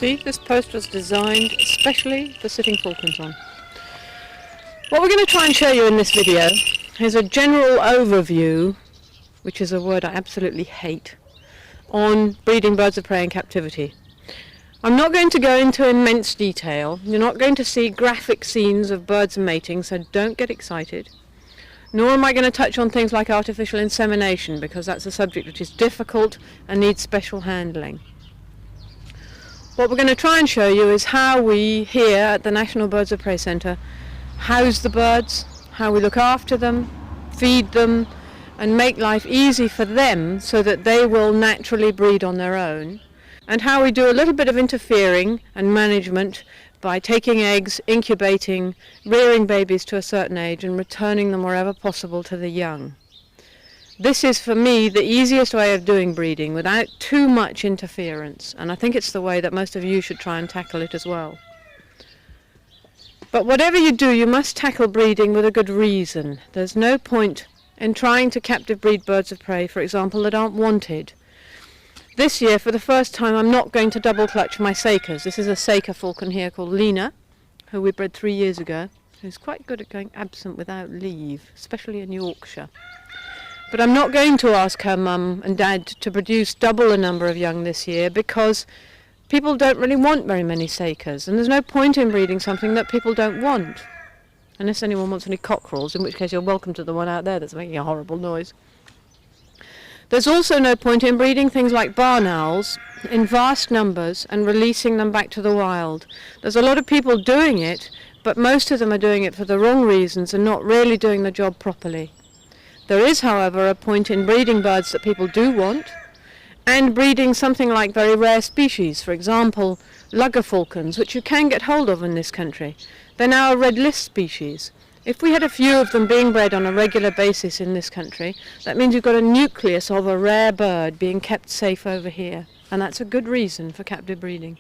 See, this post was designed especially for sitting falcons on. What we're going to try and show you in this video is a general overview, which is a word I absolutely hate, on breeding birds of prey in captivity. I'm not going to go into immense detail. You're not going to see graphic scenes of birds mating, so don't get excited. Nor am I going to touch on things like artificial insemination, because that's a subject which is difficult and needs special handling. What we're going to try and show you is how we here at the National Birds of Prey Centre house the birds, how we look after them, feed them, and make life easy for them so that they will naturally breed on their own, and how we do a little bit of interfering and management by taking eggs, incubating, rearing babies to a certain age and returning them wherever possible to the young. This is for me the easiest way of doing breeding without too much interference, and I think it's the way that most of you should try and tackle it as well. But whatever you do, you must tackle breeding with a good reason. There's no point in trying to captive breed birds of prey, for example, that aren't wanted. This year, for the first time, I'm not going to double clutch my sakers. This is a saker falcon here called Lena, who we bred 3 years ago, who's quite good at going absent without leave, especially in Yorkshire. But I'm not going to ask her mum and dad to produce double the number of young this year, because people don't really want very many sakers, and there's no point in breeding something that people don't want. Unless anyone wants any cockerels, in which case you're welcome to the one out there that's making a horrible noise. There's also no point in breeding things like barn owls in vast numbers and releasing them back to the wild. There's a lot of people doing it, but most of them are doing it for the wrong reasons and not really doing the job properly. There is, however, a point in breeding birds that people do want, and breeding something like very rare species, for example, lugger falcons, which you can get hold of in this country. They're now a red list species. If we had a few of them being bred on a regular basis in this country, that means you've got a nucleus of a rare bird being kept safe over here, and that's a good reason for captive breeding.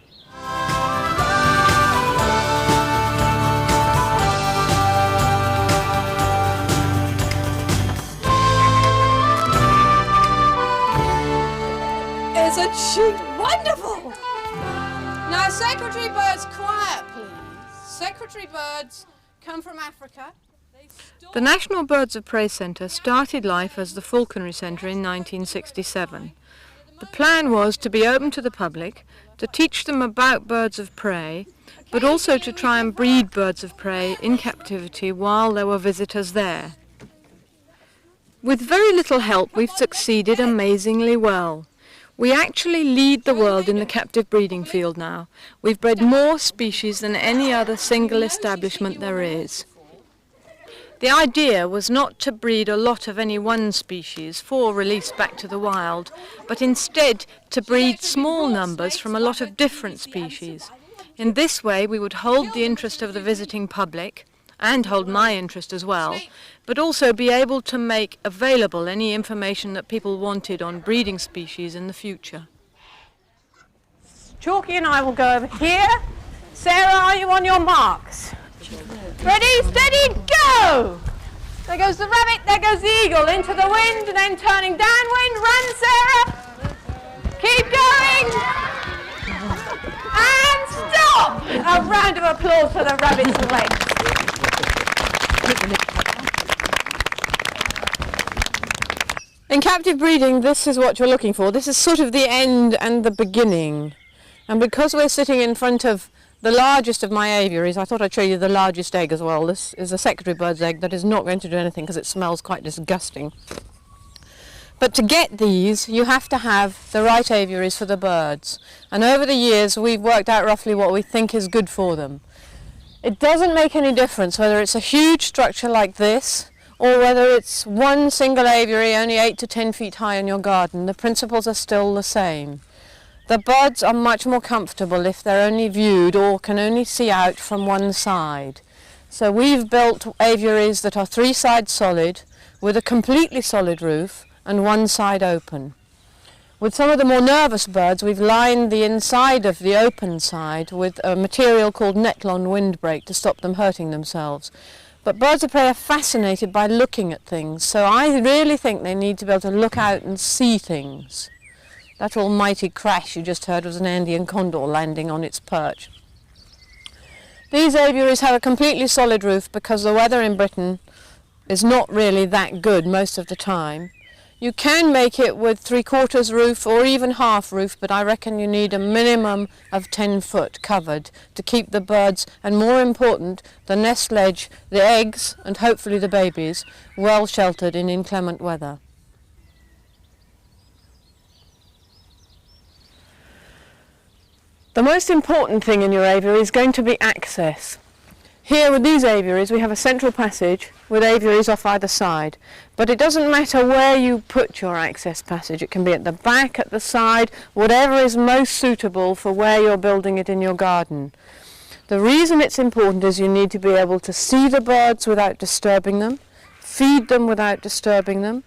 Isn't she wonderful? Now, secretary birds, quiet please. Secretary birds come from Africa. The National Birds of Prey Centre started life as the Falconry Centre in 1967. The plan was to be open to the public, to teach them about birds of prey, but also to try and breed birds of prey in captivity while there were visitors there. With very little help, we've succeeded amazingly well. We actually lead the world in the captive breeding field now. We've bred more species than any other single establishment there is. The idea was not to breed a lot of any one species for release back to the wild, but instead to breed small numbers from a lot of different species. In this way we would hold the interest of the visiting public, and hold my interest as well, but also be able to make available any information that people wanted on breeding species in the future. Chalky and I will go over here. Sarah, are you on your marks? Ready, steady, go! There goes the rabbit, there goes the eagle, into the wind, and then turning downwind. Run, Sarah! Keep going! And stop! A round of applause for the rabbit's legs. In captive breeding, this is what you're looking for. This is sort of the end and the beginning. And because we're sitting in front of the largest of my aviaries, I thought I'd show you the largest egg as well. This is a secretary bird's egg that is not going to do anything because it smells quite disgusting. But to get these, you have to have the right aviaries for the birds. And over the years, we've worked out roughly what we think is good for them. It doesn't make any difference whether it's a huge structure like this or whether it's one single aviary only 8 to 10 feet high in your garden. The principles are still the same. The birds are much more comfortable if they're only viewed or can only see out from one side. So we've built aviaries that are 3 sides solid with a completely solid roof and one side open. With some of the more nervous birds, we've lined the inside of the open side with a material called Netlon windbreak to stop them hurting themselves. But birds of prey are fascinated by looking at things, so I really think they need to be able to look out and see things. That almighty crash you just heard was an Andean condor landing on its perch. These aviaries have a completely solid roof because the weather in Britain is not really that good most of the time. You can make it with 3/4 roof or even half roof, but I reckon you need a minimum of 10 foot covered to keep the birds, and more important, the nest ledge, the eggs, and hopefully the babies, well sheltered in inclement weather. The most important thing in your aviary is going to be access. Here with these aviaries we have a central passage with aviaries off either side, but it doesn't matter where you put your access passage. It can be at the back, at the side, whatever is most suitable for where you're building it in your garden. The reason it's important is you need to be able to see the birds without disturbing them, feed them without disturbing them,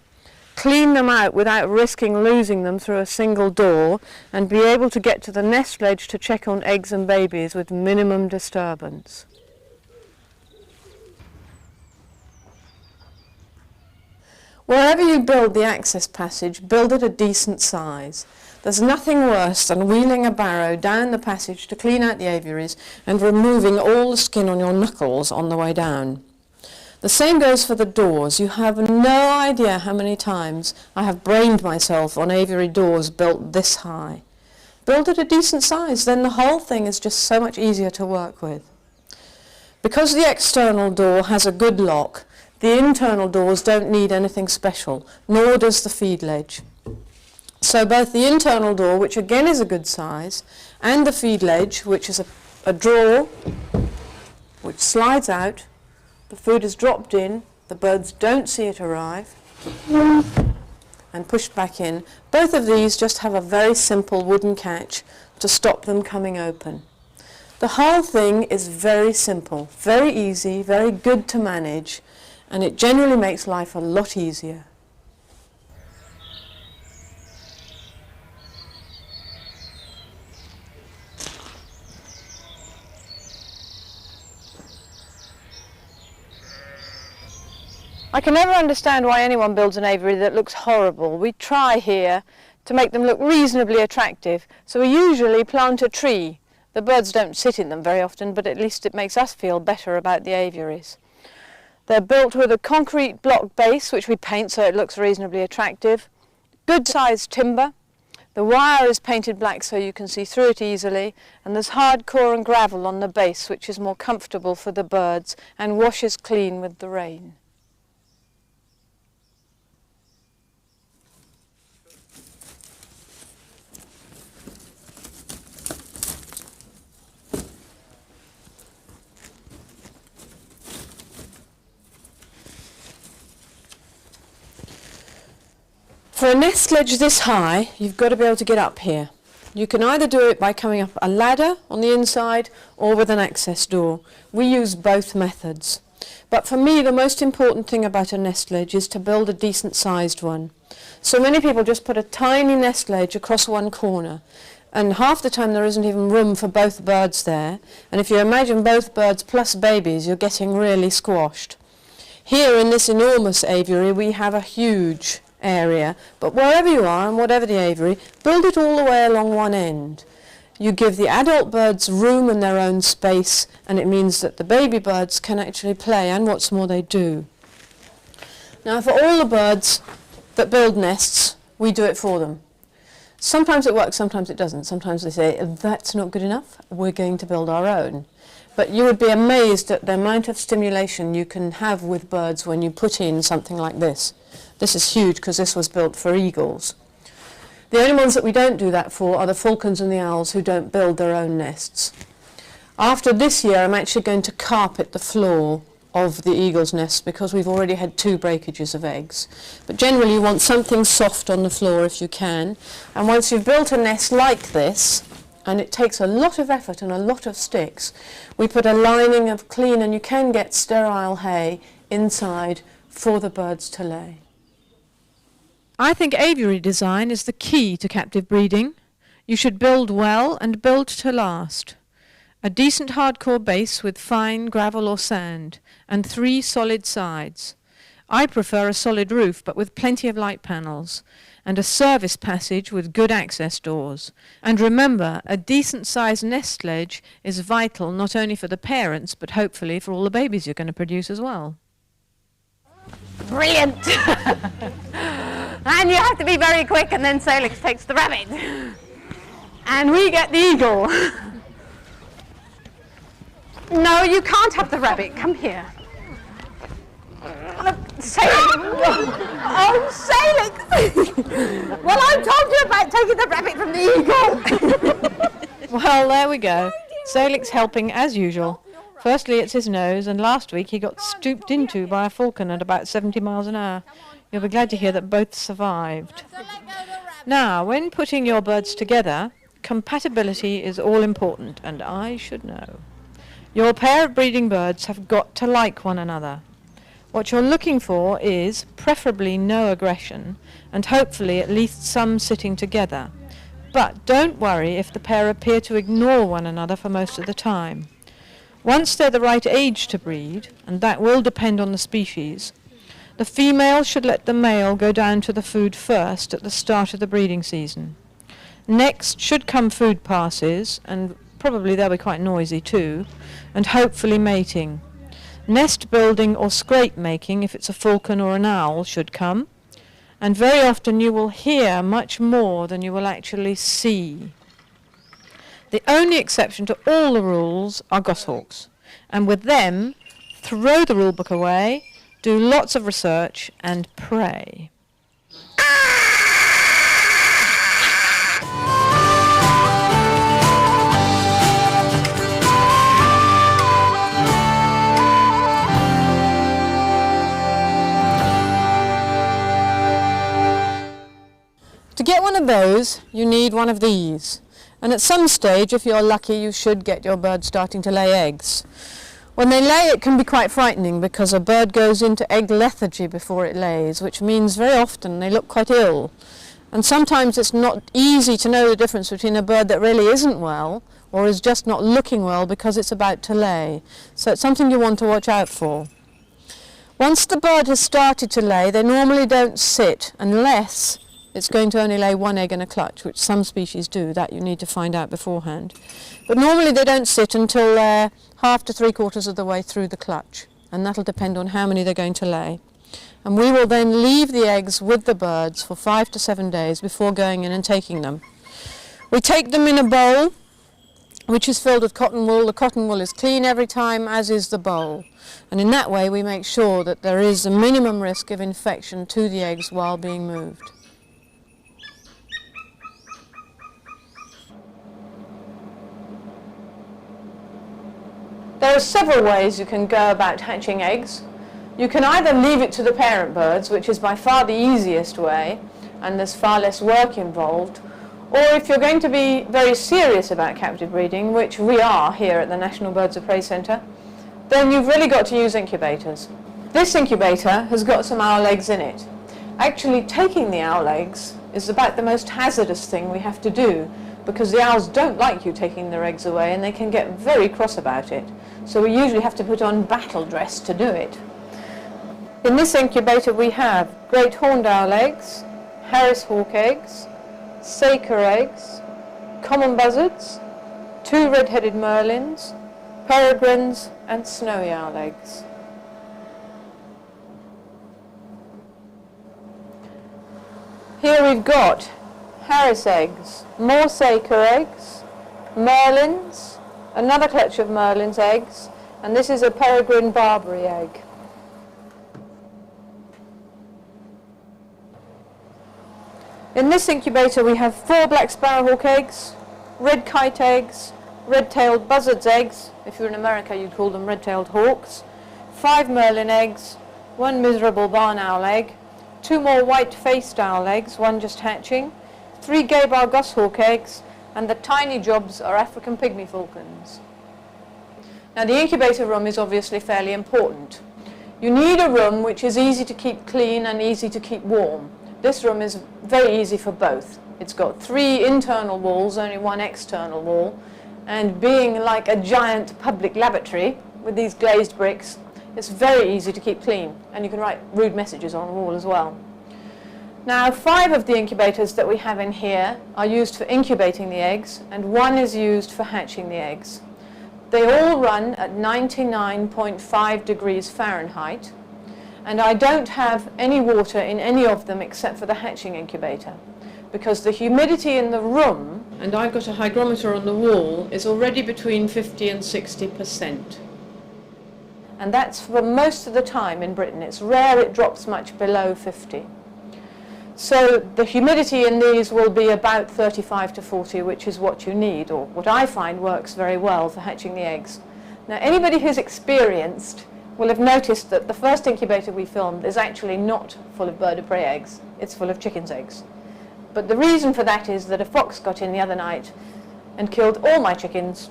clean them out without risking losing them through a single door, and be able to get to the nest ledge to check on eggs and babies with minimum disturbance. Wherever you build the access passage, build it a decent size. There's nothing worse than wheeling a barrow down the passage to clean out the aviaries and removing all the skin on your knuckles on the way down. The same goes for the doors. You have no idea how many times I have brained myself on aviary doors built this high. Build it a decent size, then the whole thing is just so much easier to work with. Because the external door has a good lock, the internal doors don't need anything special, nor does the feed ledge. So both the internal door, which again is a good size, and the feed ledge, which is a drawer which slides out, the food is dropped in, the birds don't see it arrive, and pushed back in. Both of these just have a very simple wooden catch to stop them coming open. The whole thing is very simple, very easy, very good to manage, and it generally makes life a lot easier. I can never understand why anyone builds an aviary that looks horrible. We try here to make them look reasonably attractive, so we usually plant a tree. The birds don't sit in them very often, but at least it makes us feel better about the aviaries. They're built with a concrete block base, which we paint so it looks reasonably attractive. Good sized timber. The wire is painted black so you can see through it easily, and there's hard core and gravel on the base, which is more comfortable for the birds and washes clean with the rain. For a nest ledge this high, you've got to be able to get up here. You can either do it by coming up a ladder on the inside or with an access door. We use both methods. But for me, the most important thing about a nest ledge is to build a decent sized one. So many people just put a tiny nest ledge across one corner, and half the time there isn't even room for both birds there. And if you imagine both birds plus babies, you're getting really squashed. Here in this enormous aviary, we have a huge area, but wherever you are and whatever the aviary, build it all the way along one end. You give the adult birds room and their own space, and it means that the baby birds can actually play, and what's more, they do. Now, for all the birds that build nests, we do it for them. Sometimes it works, sometimes it doesn't. Sometimes they say, that's not good enough, we're going to build our own. But you would be amazed at the amount of stimulation you can have with birds when you put in something like this. This is huge because this was built for eagles. The only ones that we don't do that for are the falcons and the owls, who don't build their own nests. After this year, I'm actually going to carpet the floor of the eagle's nest because we've already had 2 breakages of eggs. But generally you want something soft on the floor if you can. And once you've built a nest like this, and it takes a lot of effort and a lot of sticks, we put a lining of clean, and you can get sterile hay inside for the birds to lay. I think aviary design is the key to captive breeding. You should build well and build to last. A decent hardcore base with fine gravel or sand, and 3 solid sides. I prefer a solid roof, but with plenty of light panels. and a service passage with good access doors. And remember, a decent sized nest ledge is vital not only for the parents but hopefully for all the babies you're going to produce as well. Brilliant! And you have to be very quick, and then Solix takes the rabbit. And we get the eagle. No, you can't have the rabbit. Come here. Solix. Oh, Solix! Well, I told you about taking the rabbit from the eagle. Well, there we go. Solix helping as usual. Firstly, it's his nose, and last week he got stooped into by a falcon at about 70 miles an hour. You'll be glad to hear that both survived. Now, when putting your birds together, compatibility is all important, and I should know. Your pair of breeding birds have got to like one another. What you're looking for is preferably no aggression, and hopefully at least some sitting together. But don't worry if the pair appear to ignore one another for most of the time. Once they're the right age to breed, and that will depend on the species, the female should let the male go down to the food first at the start of the breeding season. Next should come food passes, and probably they'll be quite noisy too, and hopefully mating. Nest building or scrape making, if it's a falcon or an owl, should come, and very often you will hear much more than you will actually see. The only exception to all the rules are goshawks, and with them, throw the rulebook away, do lots of research, and pray. To get one of those, you need one of these. And at some stage, if you're lucky, you should get your bird starting to lay eggs. When they lay, it can be quite frightening because a bird goes into egg lethargy before it lays, which means very often they look quite ill. And sometimes it's not easy to know the difference between a bird that really isn't well or is just not looking well because it's about to lay. So it's something you want to watch out for. Once the bird has started to lay, they normally don't sit unless it's going to only lay one egg in a clutch, which some species do. That you need to find out beforehand. But normally they don't sit until they're half to 3/4 of the way through the clutch, and that'll depend on how many they're going to lay. And we will then leave the eggs with the birds for 5 to 7 days before going in and taking them. We take them in a bowl, which is filled with cotton wool. The cotton wool is clean every time, as is the bowl. And in that way we make sure that there is a minimum risk of infection to the eggs while being moved. There are several ways you can go about hatching eggs. You can either leave it to the parent birds, which is by far the easiest way, and there's far less work involved, or if you're going to be very serious about captive breeding, which we are here at the National Birds of Prey Centre, then you've really got to use incubators. This incubator has got some owl eggs in it. Actually, taking the owl eggs is about the most hazardous thing we have to do, because the owls don't like you taking their eggs away and they can get very cross about it. So we usually have to put on battle dress to do it. In this incubator we have great horned owl eggs, Harris hawk eggs, Saker eggs, common buzzards, 2 red-headed merlins, peregrines and snowy owl eggs. Here we've got Harris eggs, more Saker eggs, merlins, another clutch of merlin's eggs, and this is a peregrine Barbary egg. In this incubator we have 4 black sparrowhawk eggs, red kite eggs, red-tailed buzzard's eggs, if you're in America you'd call them red-tailed hawks, 5 merlin eggs, 1 miserable barn owl egg, 2 more white-faced owl eggs, 1 just hatching, 3 gay-bar goshawk eggs, and the tiny jobs are African pygmy falcons. Now the incubator room is obviously fairly important. You need a room which is easy to keep clean and easy to keep warm. This room is very easy for both. It's got 3 internal walls, only 1 external wall, and being like a giant public lavatory with these glazed bricks, it's very easy to keep clean, and you can write rude messages on the wall as well. Now 5 of the incubators that we have in here are used for incubating the eggs, and 1 is used for hatching the eggs. They all run at 99.5 degrees Fahrenheit, and I don't have any water in any of them except for the hatching incubator, because the humidity in the room, and I've got a hygrometer on the wall, is already between 50 and 60%. And that's for most of the time in Britain. It's rare it drops much below 50. So the humidity in these will be about 35 to 40, which is what you need, or what I find works very well for hatching the eggs. Now anybody who's experienced will have noticed that the first incubator we filmed is actually not full of bird of prey eggs, it's full of chickens' eggs. But the reason for that is that a fox got in the other night and killed all my chickens,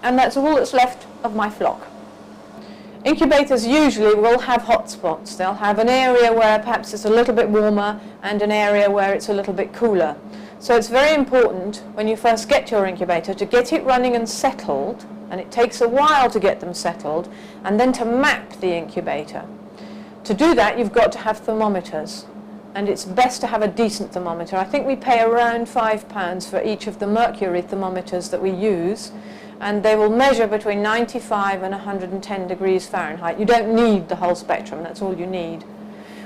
and that's all that's left of my flock. Incubators usually will have hot spots. They'll have an area where perhaps it's a little bit warmer and an area where it's a little bit cooler. So it's very important when you first get your incubator to get it running and settled, and it takes a while to get them settled, and then to map the incubator. To do that you've got to have thermometers, and it's best to have a decent thermometer. I think we pay around £5 for each of the mercury thermometers that we use, and they will measure between 95 and 110 degrees Fahrenheit. You don't need the whole spectrum, that's all you need.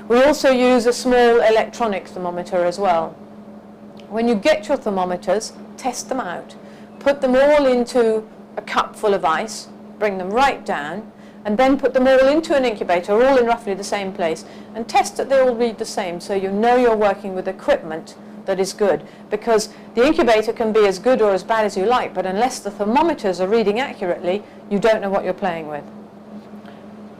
We also use a small electronic thermometer as well. When you get your thermometers, test them out. Put them all into a cup full of ice, bring them right down, and then put them all into an incubator, all in roughly the same place, and test that they all read the same, so you know you're working with equipment that is good, because the incubator can be as good or as bad as you like, but unless the thermometers are reading accurately, you don't know what you're playing with.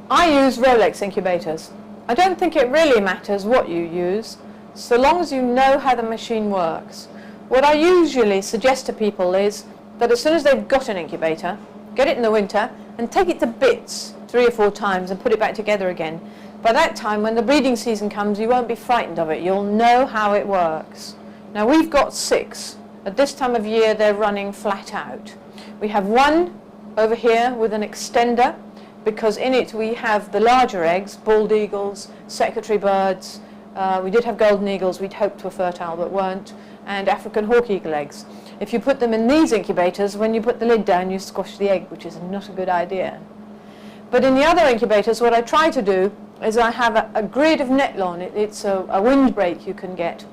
I use Rolex incubators. I don't think it really matters what you use, so long as you know how the machine works. What I usually suggest to people is that as soon as they've got an incubator, get it in the winter and take it to bits 3 or 4 times and put it back together again. By that time, when the breeding season comes, you won't be frightened of it. You'll know how it works. Now we've got 6. At this time of year, they're running flat out. We have 1 over here with an extender, because in it we have the larger eggs, bald eagles, secretary birds. We did have golden eagles we'd hoped were fertile but weren't, and African hawk eagle eggs. If you put them in these incubators, when you put the lid down, you squash the egg, which is not a good idea. But in the other incubators, what I try to do is I have a grid of netlon. It's a windbreak you can get.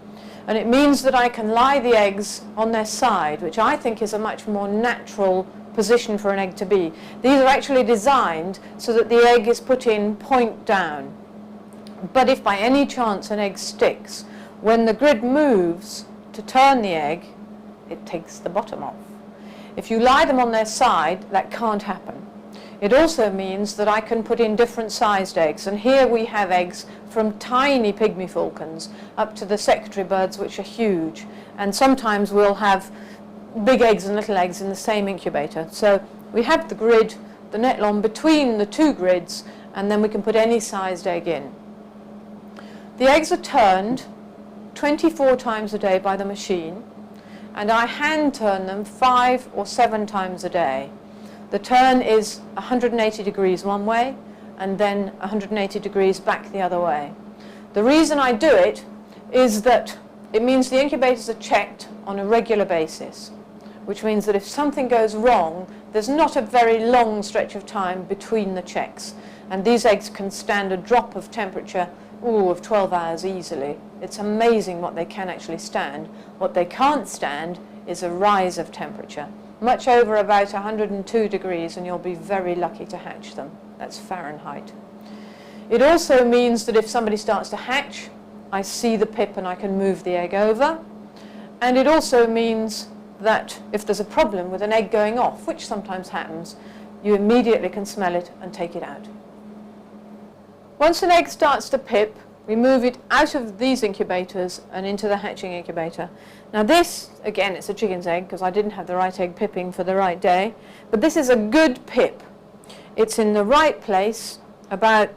And it means that I can lie the eggs on their side, which I think is a much more natural position for an egg to be. These are actually designed so that the egg is put in point down. But if by any chance an egg sticks, when the grid moves to turn the egg, it takes the bottom off. If you lie them on their side, that can't happen. It also means that I can put in different sized eggs, and here we have eggs from tiny pygmy falcons up to the secretary birds, which are huge, and sometimes we'll have big eggs and little eggs in the same incubator. So we have the grid, the netlon between the 2 grids, and then we can put any sized egg in. The eggs are turned 24 times a day by the machine, and I hand turn them 5 or 7 times a day. The turn is 180 degrees one way and then 180 degrees back the other way. The reason I do it is that it means the incubators are checked on a regular basis, which means that if something goes wrong, there's not a very long stretch of time between the checks, and these eggs can stand a drop of temperature of 12 hours easily. It's amazing what they can actually stand. What they can't stand is a rise of temperature, much over about 102 degrees, and you'll be very lucky to hatch them. That's Fahrenheit. It also means that if somebody starts to hatch, I see the pip and I can move the egg over. And it also means that if there's a problem with an egg going off, which sometimes happens, you immediately can smell it and take it out. Once an egg starts to pip, we move it out of these incubators and into the hatching incubator. Now this, again, it's a chicken's egg because I didn't have the right egg pipping for the right day, but this is a good pip. It's in the right place, about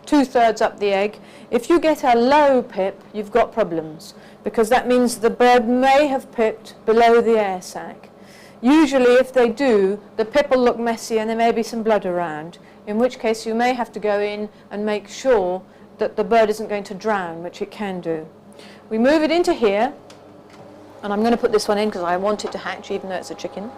2/3 up the egg. If you get a low pip, you've got problems, because that means the bird may have pipped below the air sac. Usually if they do, the pip will look messy and there may be some blood around, in which case you may have to go in and make sure that the bird isn't going to drown, which it can do. We move it into here, and I'm going to put this one in because I want it to hatch even though it's a chicken.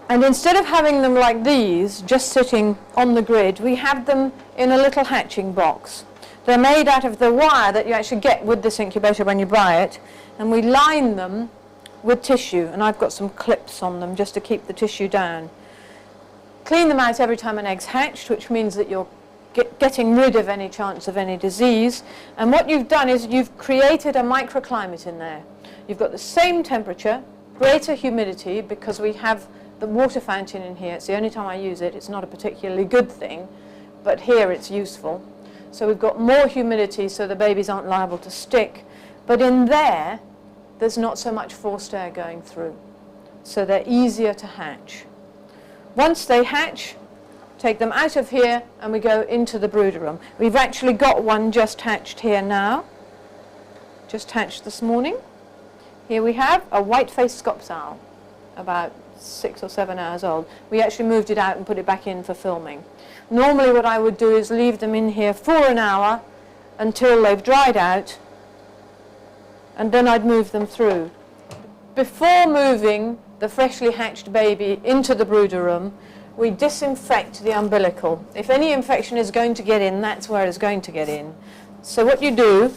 And instead of having them like these, just sitting on the grid, we have them in a little hatching box. They're made out of the wire that you actually get with this incubator when you buy it, and we line them with tissue, and I've got some clips on them just to keep the tissue down. Clean them out every time an egg's hatched, which means that you're getting rid of any chance of any disease. And what you've done is you've created a microclimate in there. You've got the same temperature, greater humidity, because we have the water fountain in here. It's the only time I use it. It's not a particularly good thing, but here it's useful. So we've got more humidity so the babies aren't liable to stick. But in there, there's not so much forced air going through. So they're easier to hatch. Once they hatch, take them out of here and we go into the brooder room. We've actually got one just hatched here now. Just hatched this morning. Here we have a white-faced scops owl, about 6 or 7 hours old. We actually moved it out and put it back in for filming. Normally what I would do is leave them in here for an hour until they've dried out, and then I'd move them through. Before moving the freshly hatched baby into the brooder room, we disinfect the umbilical. If any infection is going to get in, that's where it's going to get in. So what you do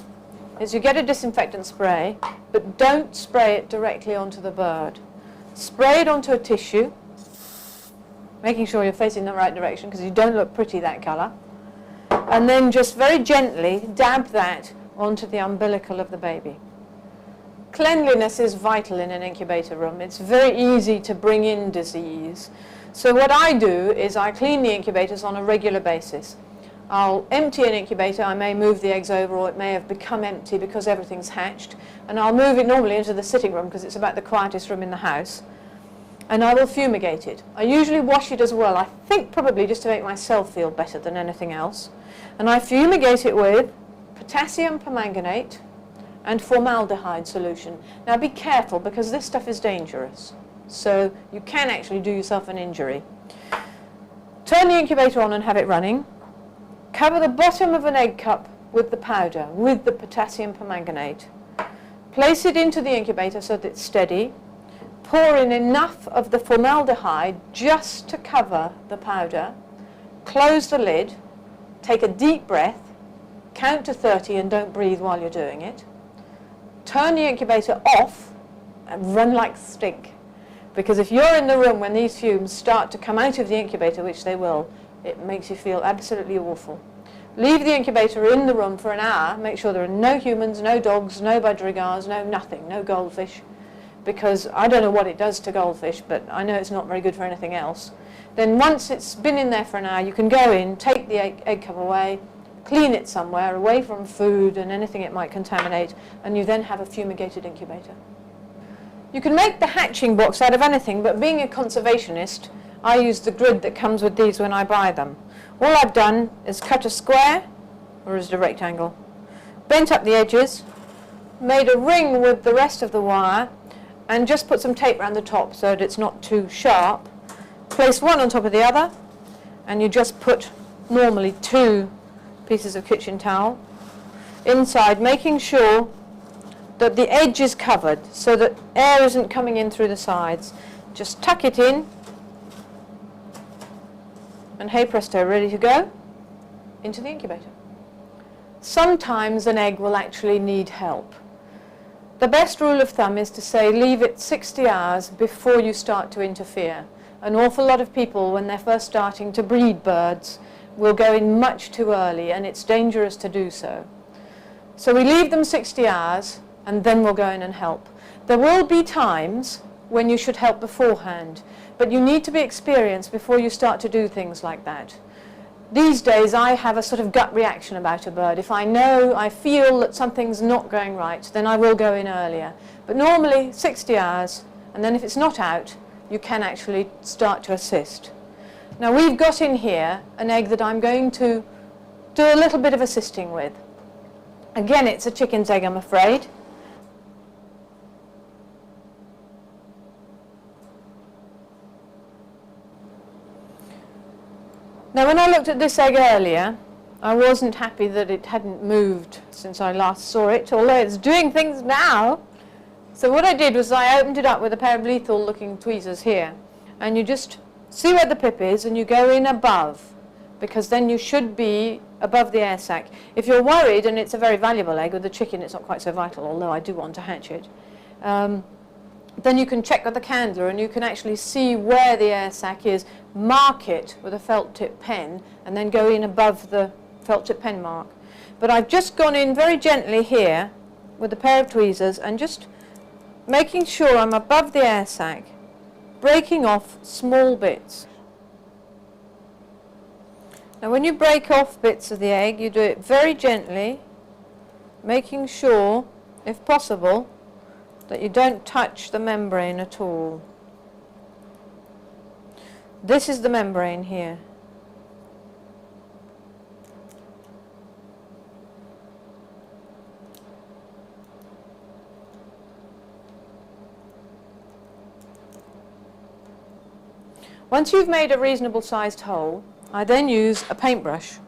is you get a disinfectant spray, but don't spray it directly onto the bird. Spray it onto a tissue, making sure you're facing the right direction because you don't look pretty that colour. And then just very gently dab that onto the umbilical of the baby. Cleanliness is vital in an incubator room. It's very easy to bring in disease. So what I do is I clean the incubators on a regular basis. I'll empty an incubator, I may move the eggs over, or it may have become empty because everything's hatched, and I'll move it normally into the sitting room because it's about the quietest room in the house, and I will fumigate it. I usually wash it as well, I think probably just to make myself feel better than anything else, and I fumigate it with potassium permanganate and formaldehyde solution. Now be careful because this stuff is dangerous. So you can actually do yourself an injury. Turn the incubator on and have it running. Cover the bottom of an egg cup with the powder, with the potassium permanganate. Place it into the incubator so that it's steady. Pour in enough of the formaldehyde just to cover the powder. Close the lid. Take a deep breath. Count to 30 and don't breathe while you're doing it. Turn the incubator off and run like stink. Because if you're in the room when these fumes start to come out of the incubator, which they will, it makes you feel absolutely awful. Leave the incubator in the room for an hour. Make sure there are no humans, no dogs, no budgerigars, no nothing, no goldfish. Because I don't know what it does to goldfish, but I know it's not very good for anything else. Then once it's been in there for an hour, you can go in, take the egg cup away, clean it somewhere, away from food and anything it might contaminate, and you then have a fumigated incubator. You can make the hatching box out of anything, but being a conservationist, I use the grid that comes with these when I buy them. All I've done is cut a square, or is it a rectangle, bent up the edges, made a ring with the rest of the wire, and just put some tape around the top so that it's not too sharp. Place one on top of the other, and you just put normally 2 pieces of kitchen towel inside, making sure that the edge is covered so that air isn't coming in through the sides. Just tuck it in, and hey presto, ready to go into the incubator. Sometimes an egg will actually need help. The best rule of thumb is to say leave it 60 hours before you start to interfere. An awful lot of people, when they're first starting to breed birds, will go in much too early, and it's dangerous to do so. So we leave them 60 hours and then we'll go in and help. There will be times when you should help beforehand, but you need to be experienced before you start to do things like that. These days I have a sort of gut reaction about a bird. If I feel that something's not going right, then I will go in earlier. But normally 60 hours, and then if it's not out, you can actually start to assist. Now we've got in here an egg that I'm going to do a little bit of assisting with. Again, it's a chicken's egg, I'm afraid. Now when I looked at this egg earlier, I wasn't happy that it hadn't moved since I last saw it, although it's doing things now. So what I did was I opened it up with a pair of lethal looking tweezers here, and you just see where the pip is and you go in above, because then you should be above the air sac. If you're worried, and it's a very valuable egg, with the chicken it's not quite so vital, although I do want to hatch it, then you can check with the candler and you can actually see where the air sac is, mark it with a felt tip pen, and then go in above the felt tip pen mark. But I've just gone in very gently here with a pair of tweezers and just making sure I'm above the air sac, breaking off small bits. Now when you break off bits of the egg, you do it very gently, making sure, if possible, that you don't touch the membrane at all. This is the membrane here. Once you've made a reasonable sized hole, I then use a paintbrush,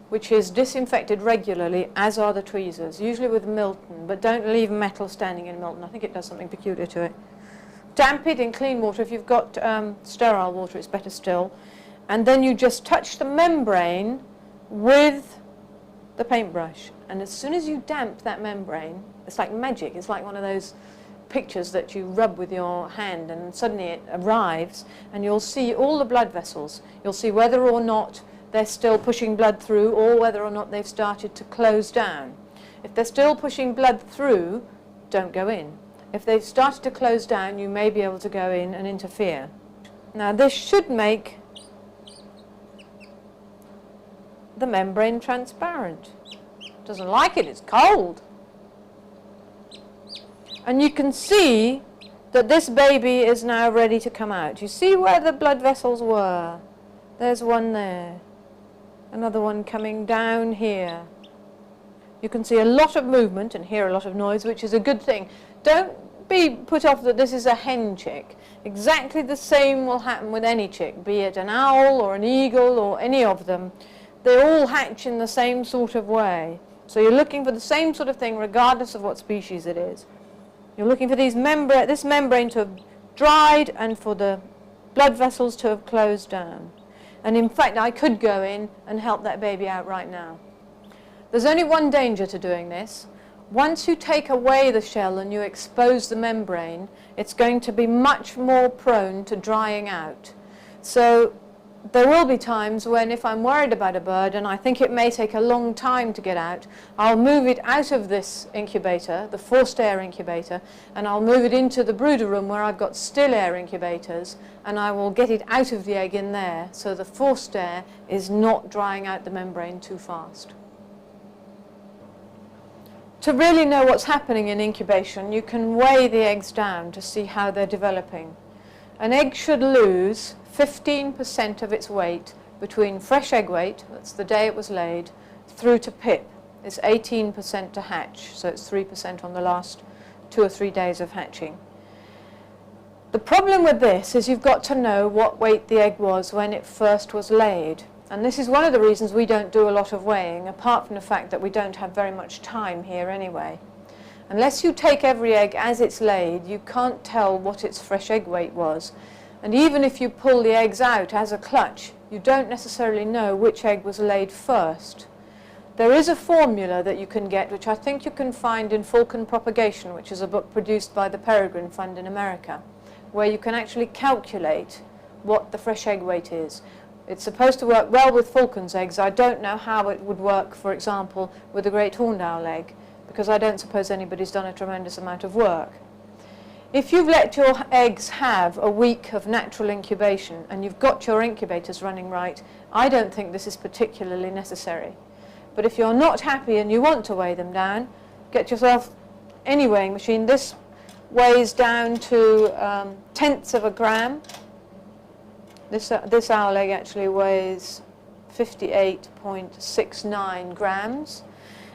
which is disinfected regularly, as are the tweezers, usually with Milton, but don't leave metal standing in Milton. I think it does something peculiar to it. Damp it in clean water. If you've got sterile water, it's better still. And then you just touch the membrane with the paintbrush. And as soon as you damp that membrane, it's like magic. It's like one of those pictures that you rub with your hand, and suddenly it arrives, and you'll see all the blood vessels. You'll see whether or not they're still pushing blood through, or whether or not they've started to close down. If they're still pushing blood through, don't go in. If they've started to close down, you may be able to go in and interfere. Now this should make the membrane transparent. Doesn't like it, it's cold. And you can see that this baby is now ready to come out. You see where the blood vessels were? There's one there. Another one coming down here. You can see a lot of movement and hear a lot of noise, which is a good thing. Don't be put off that this is a hen chick. Exactly the same will happen with any chick, be it an owl or an eagle or any of them. They all hatch in the same sort of way. So you're looking for the same sort of thing regardless of what species it is. You're looking for this membrane to have dried and for the blood vessels to have closed down. And in fact, I could go in and help that baby out right now. There's only one danger to doing this. Once you take away the shell and you expose the membrane, it's going to be much more prone to drying out. So there will be times when, if I'm worried about a bird and I think it may take a long time to get out, I'll move it out of this incubator, the forced air incubator, and I'll move it into the brooder room where I've got still air incubators, and I will get it out of the egg in there so the forced air is not drying out the membrane too fast. To really know what's happening in incubation, you can weigh the eggs down to see how they're developing. An egg should lose 15% of its weight between fresh egg weight, that's the day it was laid, through to pip. It's 18% to hatch, so it's 3% on the last 2 or 3 days of hatching. The problem with this is you've got to know what weight the egg was when it first was laid. And this is one of the reasons we don't do a lot of weighing, apart from the fact that we don't have very much time here anyway. Unless you take every egg as it's laid, you can't tell what its fresh egg weight was. And even if you pull the eggs out as a clutch, you don't necessarily know which egg was laid first. There is a formula that you can get, which I think you can find in Falcon Propagation, which is a book produced by the Peregrine Fund in America, where you can actually calculate what the fresh egg weight is. It's supposed to work well with falcon's eggs. I don't know how it would work, for example, with a great horned owl egg, because I don't suppose anybody's done a tremendous amount of work. If you've let your eggs have a week of natural incubation and you've got your incubators running right, I don't think this is particularly necessary. But if you're not happy and you want to weigh them down, get yourself any weighing machine. This weighs down to tenths of a gram. This owl egg actually weighs 58.69 grams.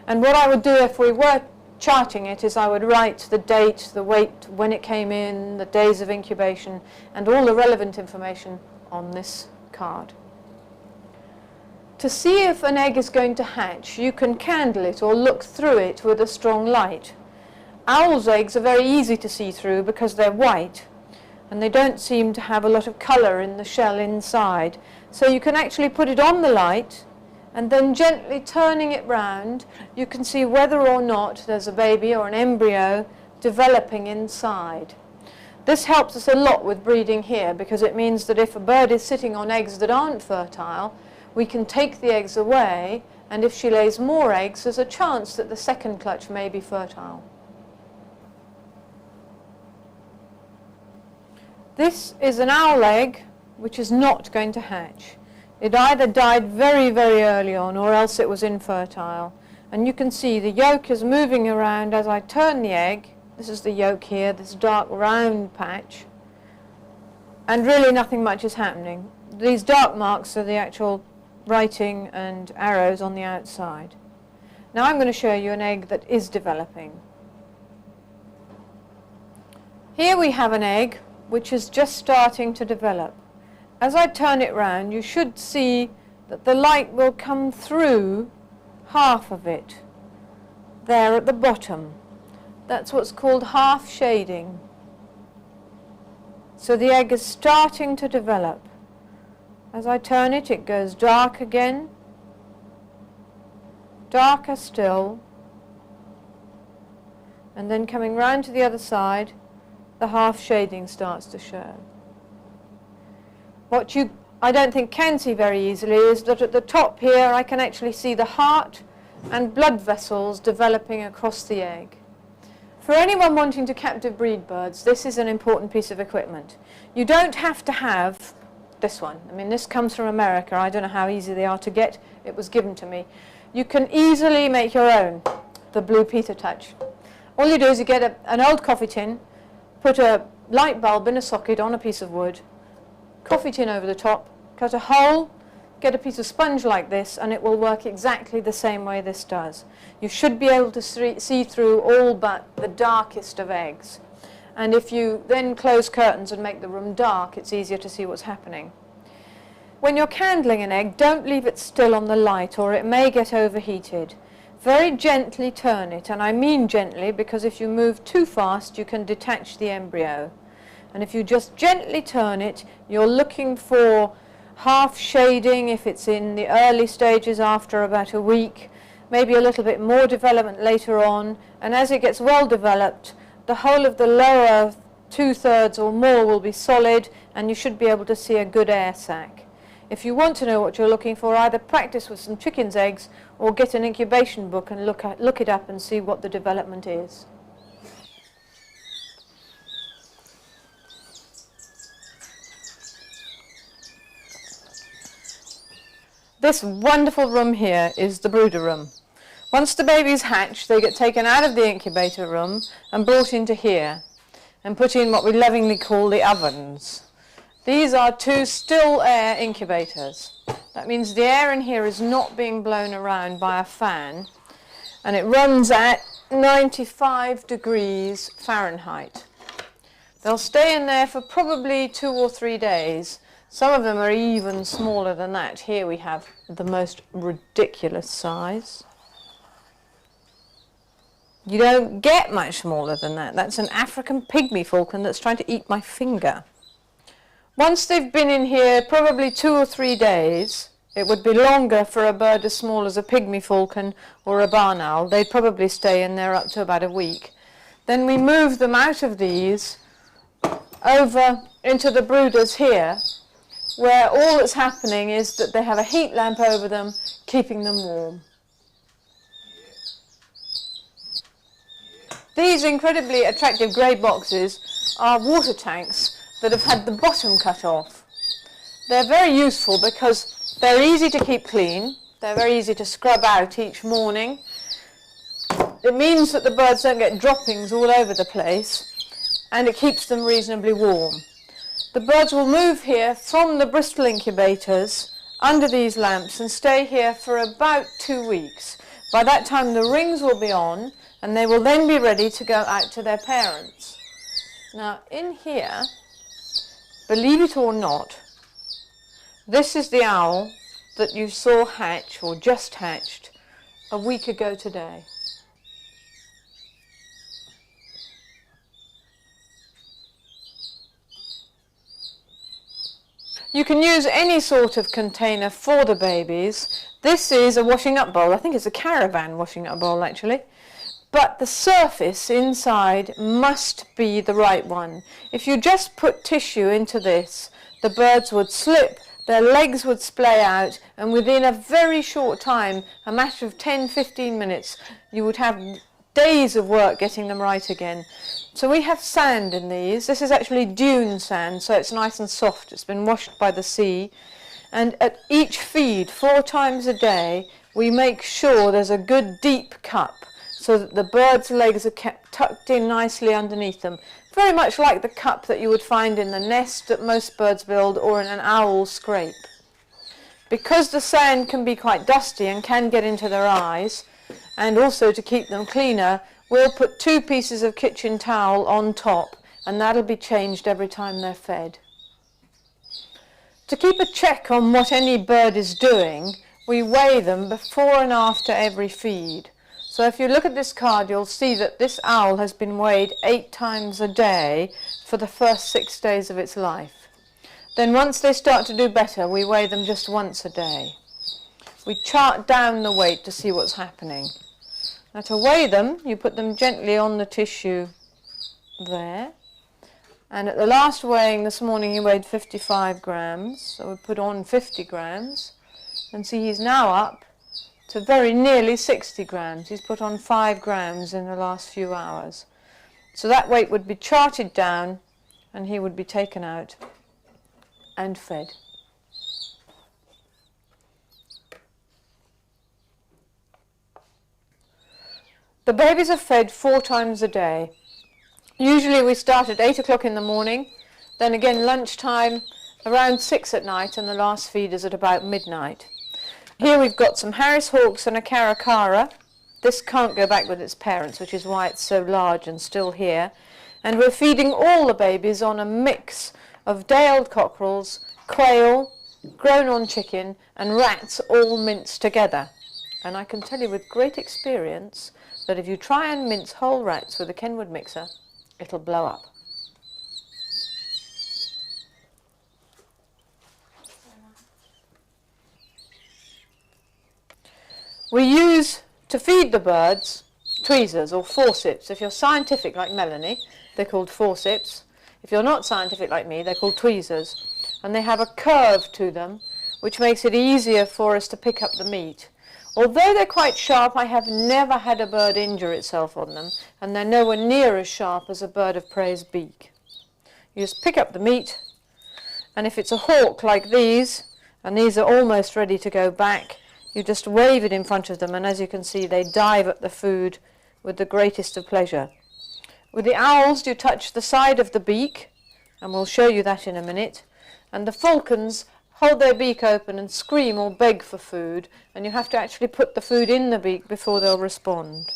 And what I would do if we were charting it is I would write the date, the weight, when it came in, the days of incubation, and all the relevant information on this card. To see if an egg is going to hatch, you can candle it or look through it with a strong light. Owls' eggs are very easy to see through because they're white and they don't seem to have a lot of colour in the shell inside. So you can actually put it on the light and then gently turning it round, you can see whether or not there's a baby or an embryo developing inside. This helps us a lot with breeding here because it means that if a bird is sitting on eggs that aren't fertile, we can take the eggs away, and if she lays more eggs, there's a chance that the second clutch may be fertile. This is an owl egg which is not going to hatch. It either died very, very early on or else it was infertile. And you can see the yolk is moving around as I turn the egg. This is the yolk here, this dark round patch. And really nothing much is happening. These dark marks are the actual writing and arrows on the outside. Now I'm going to show you an egg that is developing. Here we have an egg which is just starting to develop. As I turn it round, you should see that the light will come through half of it there at the bottom. That's what's called half shading. So the egg is starting to develop. As I turn it, it goes dark again, darker still, and then coming round to the other side, the half shading starts to show. What I don't think can see very easily is that at the top here I can actually see the heart and blood vessels developing across the egg. For anyone wanting to captive breed birds, this is an important piece of equipment. You don't have to have this one. I mean, this comes from America. I don't know how easy they are to get. It was given to me. You can easily make your own, the Blue Peter Touch. All you do is you get an old coffee tin, put a light bulb in a socket on a piece of wood, coffee tin over the top, cut a hole, get a piece of sponge like this, and it will work exactly the same way this does. You should be able to see through all but the darkest of eggs. And if you then close curtains and make the room dark, it's easier to see what's happening. When you're candling an egg, don't leave it still on the light or it may get overheated. Very gently turn it, and I mean gently because if you move too fast you can detach the embryo. And if you just gently turn it, you're looking for half shading if it's in the early stages after about a week, maybe a little bit more development later on, and as it gets well developed, the whole of the lower 2/3 or more will be solid and you should be able to see a good air sac. If you want to know what you're looking for, either practice with some chickens' eggs or get an incubation book and look it up and see what the development is. This wonderful room here is the brooder room. Once the babies hatch, they get taken out of the incubator room and brought into here and put in what we lovingly call the ovens. These are 2 still air incubators. That means the air in here is not being blown around by a fan, and it runs at 95 degrees Fahrenheit. They'll stay in there for probably 2 or 3 days. Some of them are even smaller than that. Here we have the most ridiculous size. You don't get much smaller than that. That's an African pygmy falcon that's trying to eat my finger. Once they've been in here probably 2 or 3 days, it would be longer for a bird as small as a pygmy falcon or a barn owl. They'd probably stay in there up to about a week. Then we move them out of these over into the brooders here, where all that's happening is that they have a heat lamp over them, keeping them warm. These incredibly attractive grey boxes are water tanks that have had the bottom cut off. They're very useful because they're easy to keep clean, they're very easy to scrub out each morning. It means that the birds don't get droppings all over the place, and it keeps them reasonably warm. The birds will move here from the Bristol incubators under these lamps and stay here for about 2 weeks. By that time the rings will be on and they will then be ready to go out to their parents. Now in here, believe it or not, this is the owl that you saw hatch, or just hatched, a week ago today? You can use any sort of container for the babies. This is a washing up bowl. I think it's a caravan washing up bowl actually. But the surface inside must be the right one. If you just put tissue into this, the birds would slip, their legs would splay out, and within a very short time, a matter of 10-15 minutes, you would have days of work getting them right again. So we have sand in these. This is actually dune sand, so it's nice and soft. It's been washed by the sea. And at each feed, 4 times a day, we make sure there's a good deep cup so that the birds' legs are kept tucked in nicely underneath them. Very much like the cup that you would find in the nest that most birds build or in an owl's scrape. Because the sand can be quite dusty and can get into their eyes, and also to keep them cleaner, we'll put 2 pieces of kitchen towel on top, and that'll be changed every time they're fed. To keep a check on what any bird is doing, we weigh them before and after every feed. So if you look at this card, you'll see that this owl has been weighed 8 times a day for the first 6 days of its life. Then once they start to do better, we weigh them just once a day. We chart down the weight to see what's happening. Now to weigh them, you put them gently on the tissue there. And at the last weighing this morning, he weighed 55 grams. So we put on 50 grams. And see, he's now up to very nearly 60 grams. He's put on 5 grams in the last few hours. So that weight would be charted down, and he would be taken out and fed. The babies are fed 4 times a day. Usually we start at 8 o'clock in the morning, then again lunchtime, around 6 at night, and the last feed is at about midnight. Here we've got some Harris hawks and a caracara. This can't go back with its parents, which is why it's so large and still here. And we're feeding all the babies on a mix of day-old cockerels, quail, grown-on chicken, and rats all minced together. And I can tell you with great experience that if you try and mince whole rats with a Kenwood mixer, it'll blow up. We use, to feed the birds, tweezers or forceps. If you're scientific like Melanie, they're called forceps. If you're not scientific like me, they're called tweezers. And they have a curve to them, which makes it easier for us to pick up the meat. Although they're quite sharp, I have never had a bird injure itself on them, and they're nowhere near as sharp as a bird of prey's beak. You just pick up the meat, and if it's a hawk like these, and these are almost ready to go back, you just wave it in front of them, and as you can see, they dive at the food with the greatest of pleasure. With the owls, you touch the side of the beak, and we'll show you that in a minute, and the falcons hold their beak open and scream or beg for food, and you have to actually put the food in the beak before they'll respond.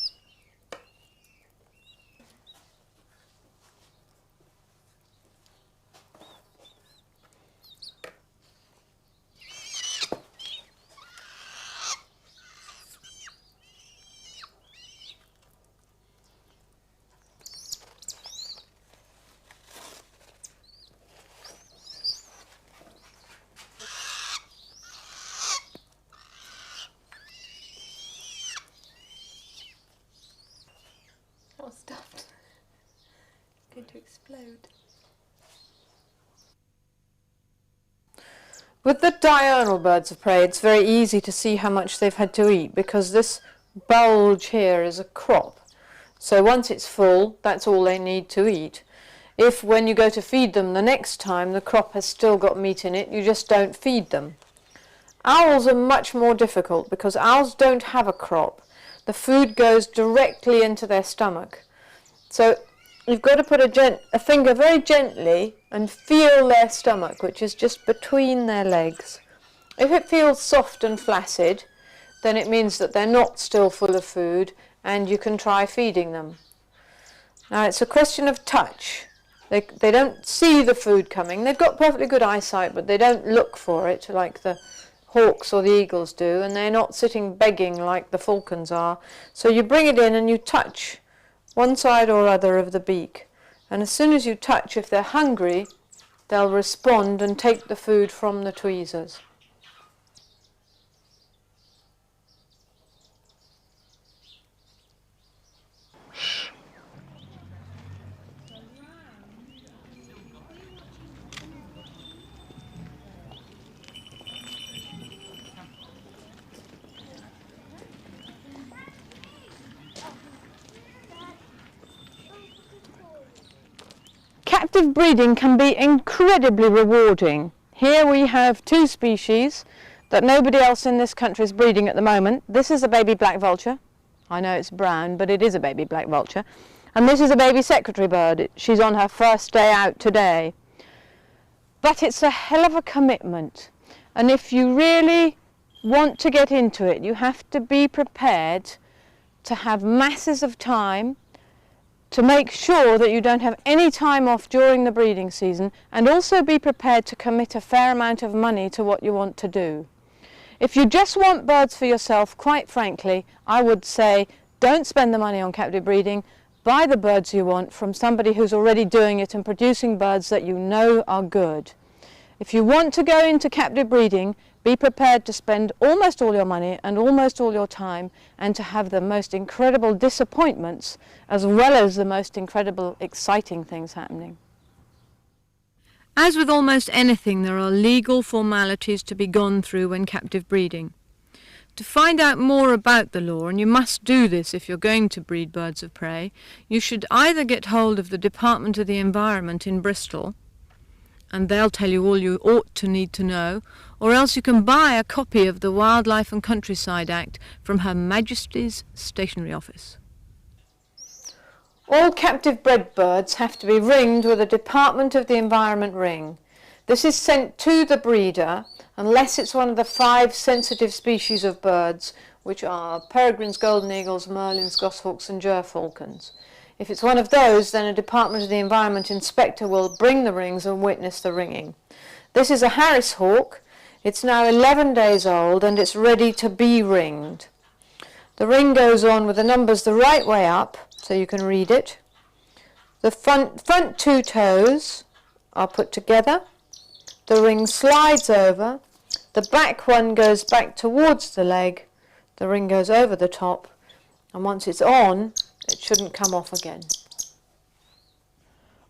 Stuffed. It's going to explode. With the diurnal birds of prey, it's very easy to see how much they've had to eat because this bulge here is a crop. So once it's full, that's all they need to eat. If when you go to feed them the next time, the crop has still got meat in it, you just don't feed them. Owls are much more difficult because owls don't have a crop. The food goes directly into their stomach. So you've got to put a finger very gently and feel their stomach, which is just between their legs. If it feels soft and flaccid, then it means that they're not still full of food and you can try feeding them. Now it's a question of touch. They don't see the food coming. They've got perfectly good eyesight, but they don't look for it like the hawks or the eagles do, and they're not sitting begging like the falcons are. So you bring it in and you touch one side or other of the beak, and as soon as you touch, if they're hungry, they'll respond and take the food from the tweezers. Captive breeding can be incredibly rewarding. Here we have two species that nobody else in this country is breeding at the moment. This is a baby black vulture. I know it's brown, but it is a baby black vulture. And this is a baby secretary bird. She's on her first day out today. But it's a hell of a commitment. And if you really want to get into it, you have to be prepared to have masses of time, to make sure that you don't have any time off during the breeding season, and also be prepared to commit a fair amount of money to what you want to do. If you just want birds for yourself, quite frankly, I would say don't spend the money on captive breeding. Buy the birds you want from somebody who's already doing it and producing birds that you know are good. If you want to go into captive breeding, be prepared to spend almost all your money and almost all your time, and to have the most incredible disappointments as well as the most incredible exciting things happening. As with almost anything, there are legal formalities to be gone through when captive breeding. To find out more about the law, and you must do this if you're going to breed birds of prey, you should either get hold of the Department of the Environment in Bristol, and they'll tell you all you ought to need to know, or else you can buy a copy of the Wildlife and Countryside Act from Her Majesty's Stationery Office. All captive bred birds have to be ringed with a Department of the Environment ring. This is sent to the breeder unless it's one of the 5 sensitive species of birds, which are peregrines, golden eagles, merlins, goshawks and gerfalcons. If it's one of those, then a Department of the Environment inspector will bring the rings and witness the ringing. This is a Harris hawk. It's now 11 days old and it's ready to be ringed. The ring goes on with the numbers the right way up, so you can read it. The front 2 toes are put together. The ring slides over. The back one goes back towards the leg. The ring goes over the top. And once it's on, it shouldn't come off again.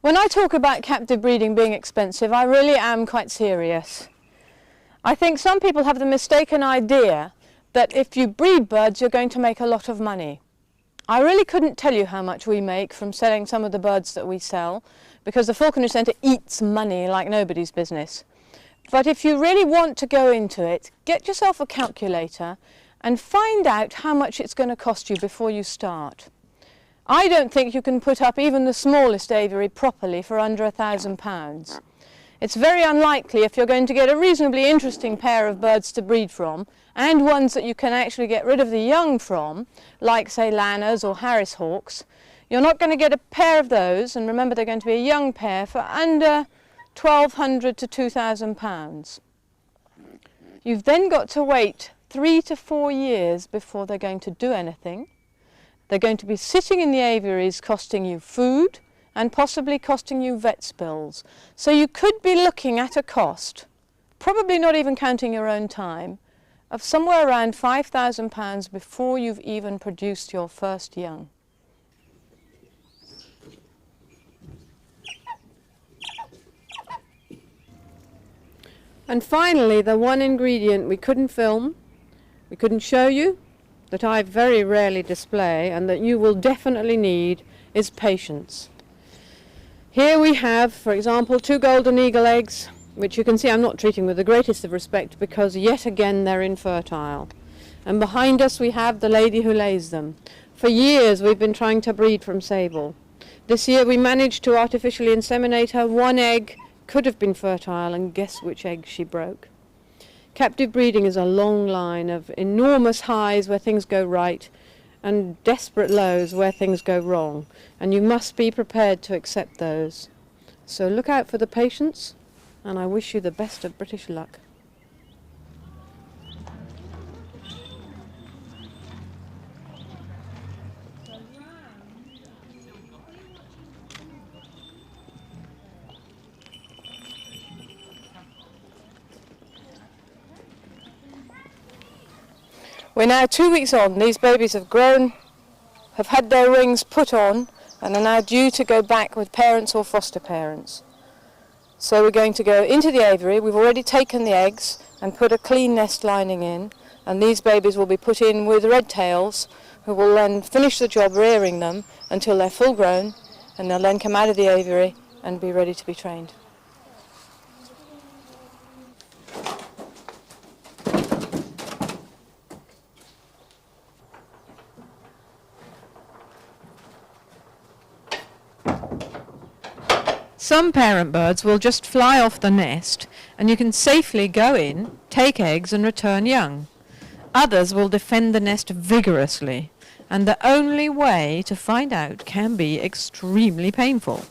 When I talk about captive breeding being expensive, I really am quite serious. I think some people have the mistaken idea that if you breed birds, you're going to make a lot of money. I really couldn't tell you how much we make from selling some of the birds that we sell, because the Falconry Centre eats money like nobody's business. But if you really want to go into it, get yourself a calculator and find out how much it's going to cost you before you start. I don't think you can put up even the smallest aviary properly for under £1,000. It's very unlikely, if you're going to get a reasonably interesting pair of birds to breed from, and ones that you can actually get rid of the young from, like say Lanners or Harris hawks, you're not going to get a pair of those, and remember they're going to be a young pair, for under £1,200 to £2,000. You've then got to wait 3 to 4 years before they're going to do anything. They're going to be sitting in the aviaries costing you food and possibly costing you vet bills. So you could be looking at a cost, probably not even counting your own time, of somewhere around £5,000 before you've even produced your first young. And finally, the one ingredient we couldn't film, we couldn't show you, that I very rarely display and that you will definitely need, is patience. Here we have, for example, 2 golden eagle eggs, which you can see I'm not treating with the greatest of respect because yet again they're infertile. And behind us we have the lady who lays them. For years we've been trying to breed from Sable. This year we managed to artificially inseminate her. 1 egg could have been fertile, and guess which egg she broke. Captive breeding is a long line of enormous highs where things go right and desperate lows where things go wrong, and you must be prepared to accept those. So look out for the patience, and I wish you the best of British luck. We're now 2 weeks on. These babies have grown, have had their rings put on, and are now due to go back with parents or foster parents. So we're going to go into the aviary. We've already taken the eggs and put a clean nest lining in, and these babies will be put in with red tails, who will then finish the job rearing them until they're full grown, and they'll then come out of the aviary and be ready to be trained. Some parent birds will just fly off the nest, and you can safely go in, take eggs and return young. Others will defend the nest vigorously, and the only way to find out can be extremely painful.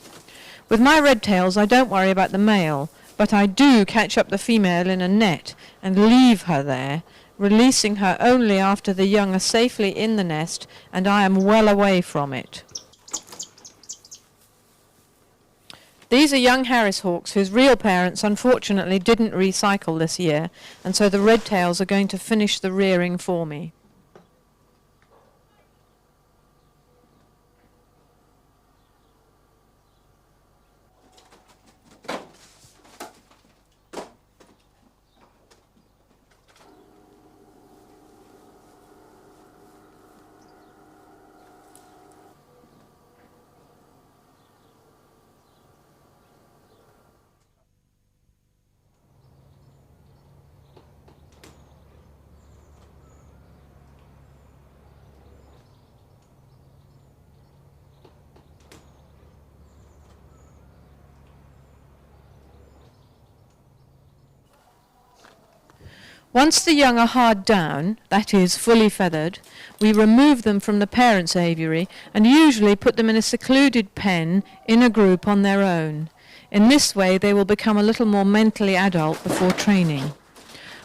With my red tails I don't worry about the male, but I do catch up the female in a net and leave her there, releasing her only after the young are safely in the nest and I am well away from it. These are young Harris hawks whose real parents unfortunately didn't recycle this year, and so the red tails are going to finish the rearing for me. Once the young are hard down, that is, fully feathered, we remove them from the parents' aviary and usually put them in a secluded pen in a group on their own. In this way they will become a little more mentally adult before training.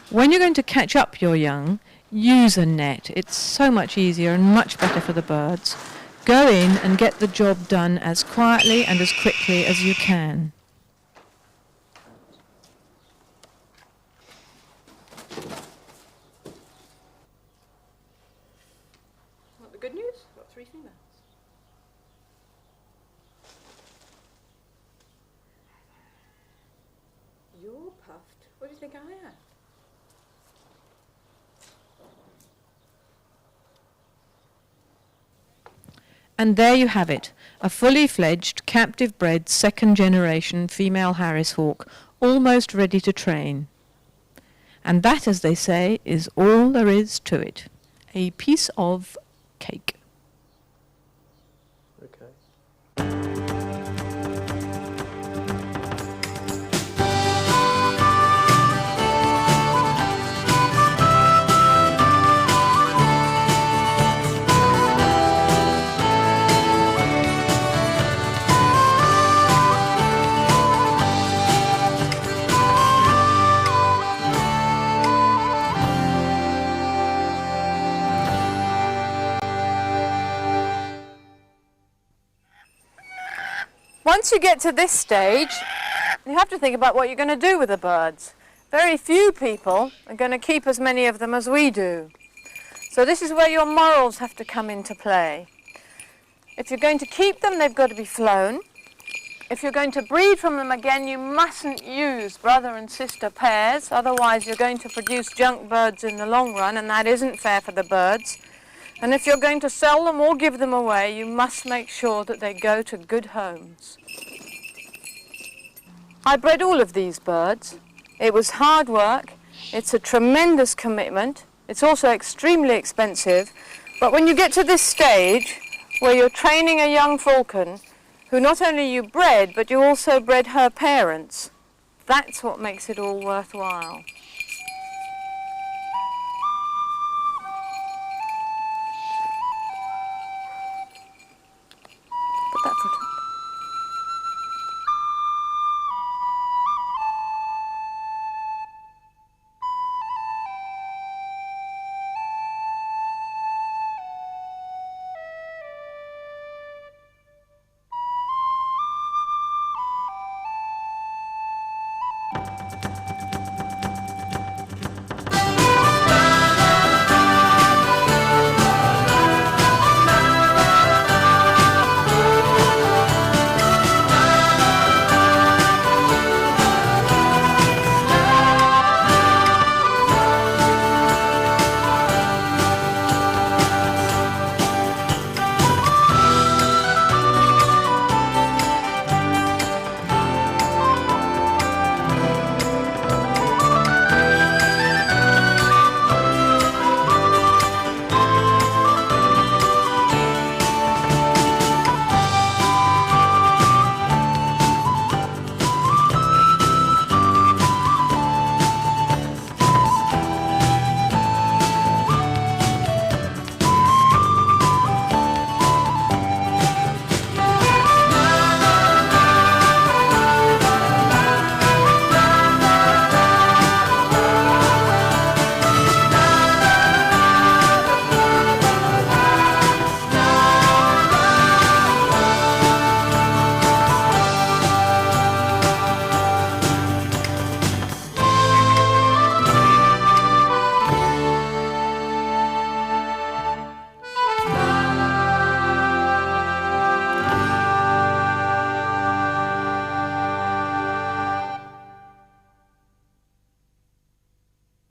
When you're going to catch up your young, use a net. It's so much easier and much better for the birds. Go in and get the job done as quietly and as quickly as you can. Want the good news? Got 3 females. You're puffed. What do you think I am? And there you have it, a fully fledged, captive bred, second generation female Harris hawk, almost ready to train. And that, as they say, is all there is to it. A piece of cake. Okay. Once you get to this stage, you have to think about what you're going to do with the birds. Very few people are going to keep as many of them as we do. So this is where your morals have to come into play. If you're going to keep them, they've got to be flown. If you're going to breed from them again, you mustn't use brother and sister pairs, otherwise you're going to produce junk birds in the long run, and that isn't fair for the birds. And if you're going to sell them or give them away, you must make sure that they go to good homes. I bred all of these birds. It was hard work. It's a tremendous commitment. It's also extremely expensive. But when you get to this stage where you're training a young falcon, who not only you bred, but you also bred her parents, that's what makes it all worthwhile. Put that foot up.